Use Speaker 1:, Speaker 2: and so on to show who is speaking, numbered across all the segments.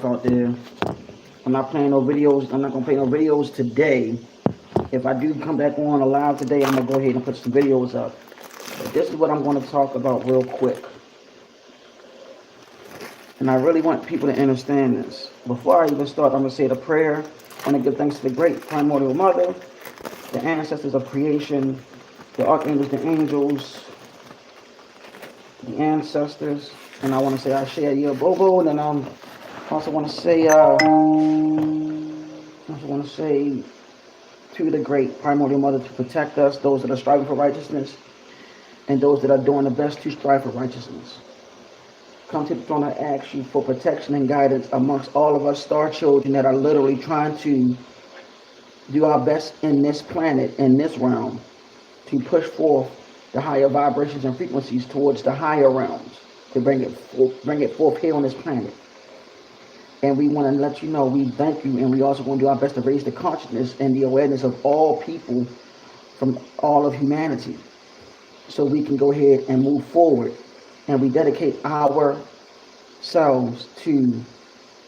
Speaker 1: stuff out there. I'm not playing no videos. I'm not gonna play no videos today. If I do come back on alive today, I'm gonna go ahead and put some videos up. But this is what I'm gonna talk about real quick. And I really want people to understand this. Before I even start, I'm gonna say the prayer. I want to give thanks to the great primordial mother, the ancestors of creation, the archangels, the angels, the ancestors. And I want to say I share your bobo. And then also want to say to the great primordial mother to protect us, those that are striving for righteousness, and those that are doing the best to strive for righteousness. Come to the throne, I ask you for protection and guidance amongst all of us star children that are literally trying to do our best in this planet, in this realm, to push forth the higher vibrations and frequencies towards the higher realms, to bring it forth here on this planet. And we want to let you know we thank you, and we also want to do our best to raise the consciousness and the awareness of all people from all of humanity, so we can go ahead and move forward, and we dedicate ourselves to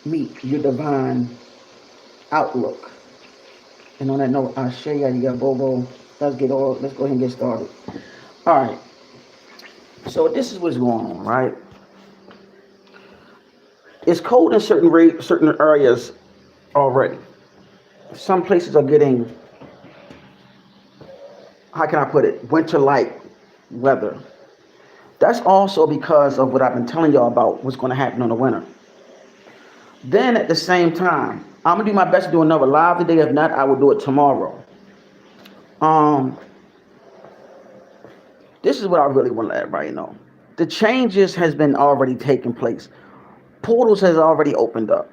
Speaker 1: meet your divine outlook. And on that note, I share you, Bobo. Let's go ahead and get started. All right. So this is what's going on, right? It's cold in certain areas already. Some places are getting, how can I put it, winter-like weather. That's also because of what I've been telling y'all about what's going to happen in the winter. Then at the same time, I'm gonna do my best to do another live today. If not, I will do it tomorrow. This is what I really want to let everybody know. The changes has been already taking place. Portals has already opened up.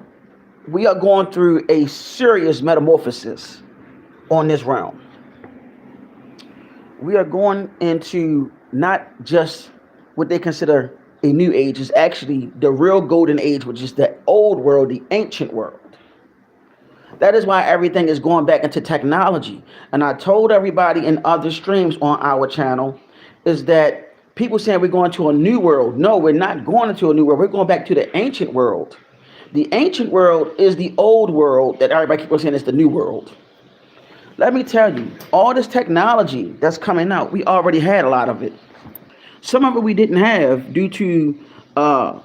Speaker 1: We are going through a serious metamorphosis on this realm. We are going into not just what they consider a new age, is actually the real golden age, which is the old world, the ancient world. That is why everything is going back into technology. And I told everybody in other streams on our channel is that people saying we're going to a new world. No, we're not going into a new world. We're going back to the ancient world. The ancient world is the old world that everybody keeps saying is the new world. Let me tell you, all this technology that's coming out, we already had a lot of it. Some of it we didn't have due to the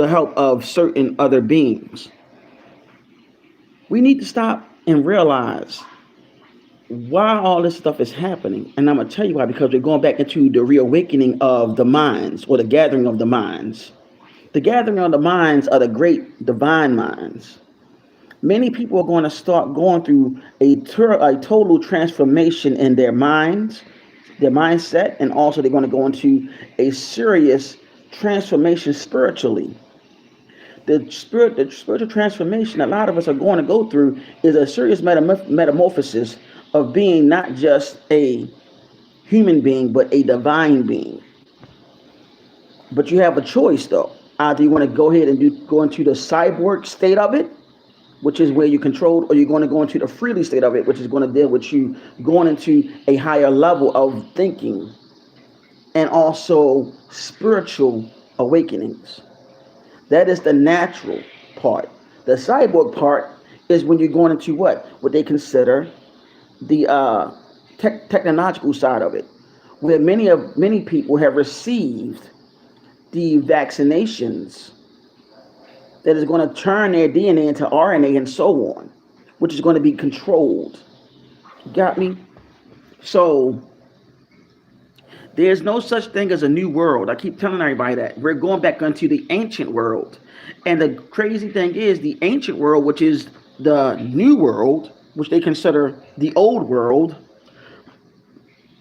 Speaker 1: help of certain other beings. We need to stop and realize why all this stuff is happening. And I'm going to tell you why, because we're going back into the reawakening of the minds, or the gathering of the minds. The gathering of the minds are the great divine minds. Many people are going to start going through a total transformation in their minds, their mindset, and also they're going to go into a serious transformation spiritually. The spiritual transformation a lot of us are going to go through is a serious metamorphosis of being not just a human being, but a divine being. But you have a choice, though. Either you want to go ahead and go into the cyborg state of it, which is where you're controlled, or you're going to go into the freely state of it, which is going to deal with you going into a higher level of thinking and also spiritual awakenings. That is the natural part. The cyborg part is when you're going into what they consider the technological side of it, where many people have received the vaccinations that is going to turn their DNA into RNA and so on, which is going to be controlled. Got me? So there's no such thing as a new world. I keep telling everybody that. We're going back into the ancient world. And the crazy thing is the ancient world, which is the new world, which they consider the old world,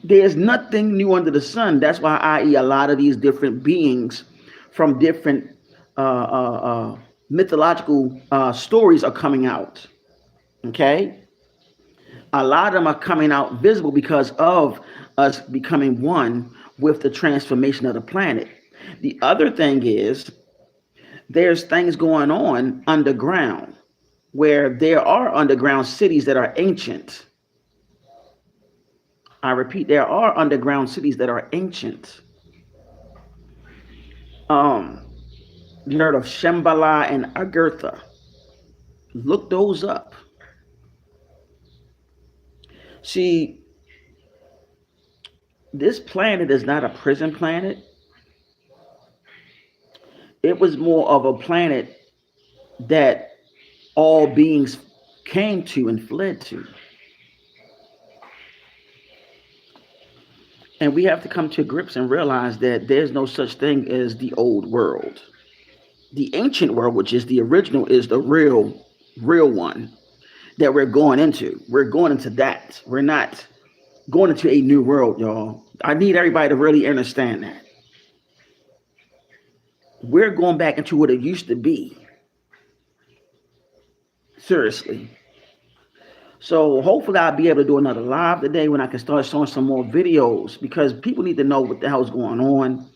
Speaker 1: there's nothing new under the sun. That's why, i.e., a lot of these different beings from different mythological stories are coming out. Okay? A lot of them are coming out visible because of us becoming one with the transformation of the planet. The other thing is there's things going on underground, where there are underground cities that are ancient. I repeat, there are underground cities that are ancient. You heard of Shambhala and Agartha. Look those up. See, this planet is not a prison planet. It was more of a planet that all beings came to and fled to. And we have to come to grips and realize that there's no such thing as the old world. The ancient world, which is the original, is the real one that we're going into. We're going into that. We're not going into a new world, y'all. I need everybody to really understand that. We're going back into what it used to be. Seriously. So hopefully I'll be able to do another live today when I can start showing some more videos, because people need to know what the hell's going on.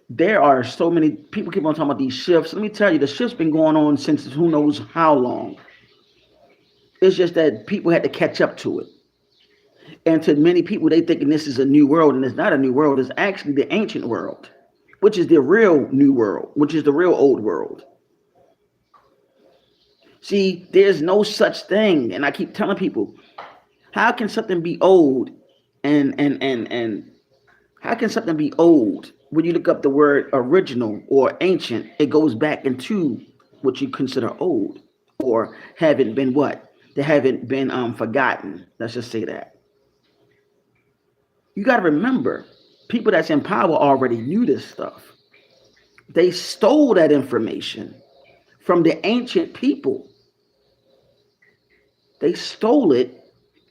Speaker 1: There are so many people keep on talking about these shifts. Let me tell you, the shift's been going on since who knows how long. It's just that people had to catch up to it. And to many people, they thinking this is a new world, and it's not a new world. It's actually the ancient world, which is the real new world, which is the real old world. See, there's no such thing. And I keep telling people, how can something be old and how can something be old? When you look up the word original or ancient, it goes back into what you consider old or haven't been what? They haven't been forgotten. Let's just say that. You got to remember, people that's in power already knew this stuff. They stole that information from the ancient people. They stole it,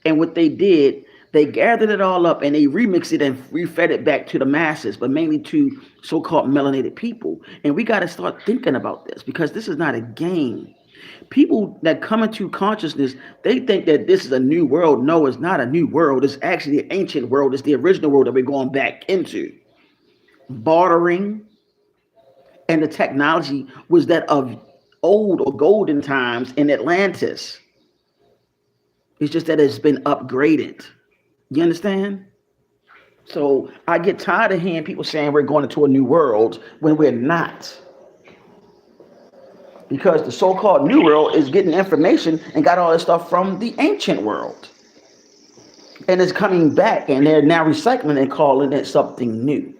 Speaker 1: and what they did, they gathered it all up and they remixed it and refed it back to the masses, but mainly to so-called melanated people. And we got to start thinking about this, because this is not a game. People that come into consciousness, they think that this is a new world. No, it's not a new world. It's actually the ancient world. It's the original world that we're going back into. Bartering and the technology was that of old or golden times in Atlantis. It's just that it's been upgraded. You understand? So I get tired of hearing people saying we're going into a new world when we're not. Because the so-called new world is getting information and got all this stuff from the ancient world. And it's coming back, and they're now recycling and calling it something new.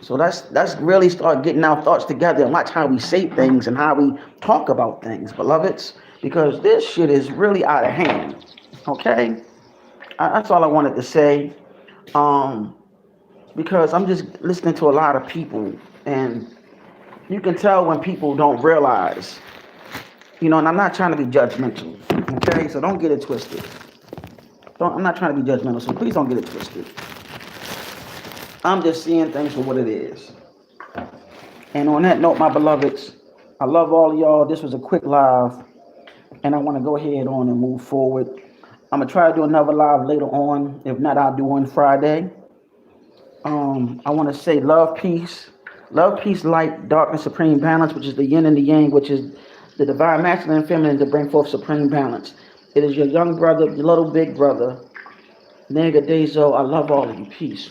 Speaker 1: So let's really start getting our thoughts together and watch how we say things and how we talk about things, beloveds. Because this shit is really out of hand. Okay? That's all I wanted to say. Because I'm just listening to a lot of people, and you can tell when people don't realize, and I'm not trying to be judgmental. Okay? So don't get it twisted. I'm not trying to be judgmental, so please don't get it twisted. I'm just seeing things for what it is. And on that note, my beloveds, I love all of y'all. This was a quick live, and I want to go ahead on and move forward. I'm going to try to do another live later on. If not, I'll do one Friday. I want to say love, peace, light, darkness, supreme balance, which is the yin and the yang, which is the divine masculine and feminine to bring forth supreme balance. It is your young brother, your little big brother, Nega Dezo. I love all of you. Peace.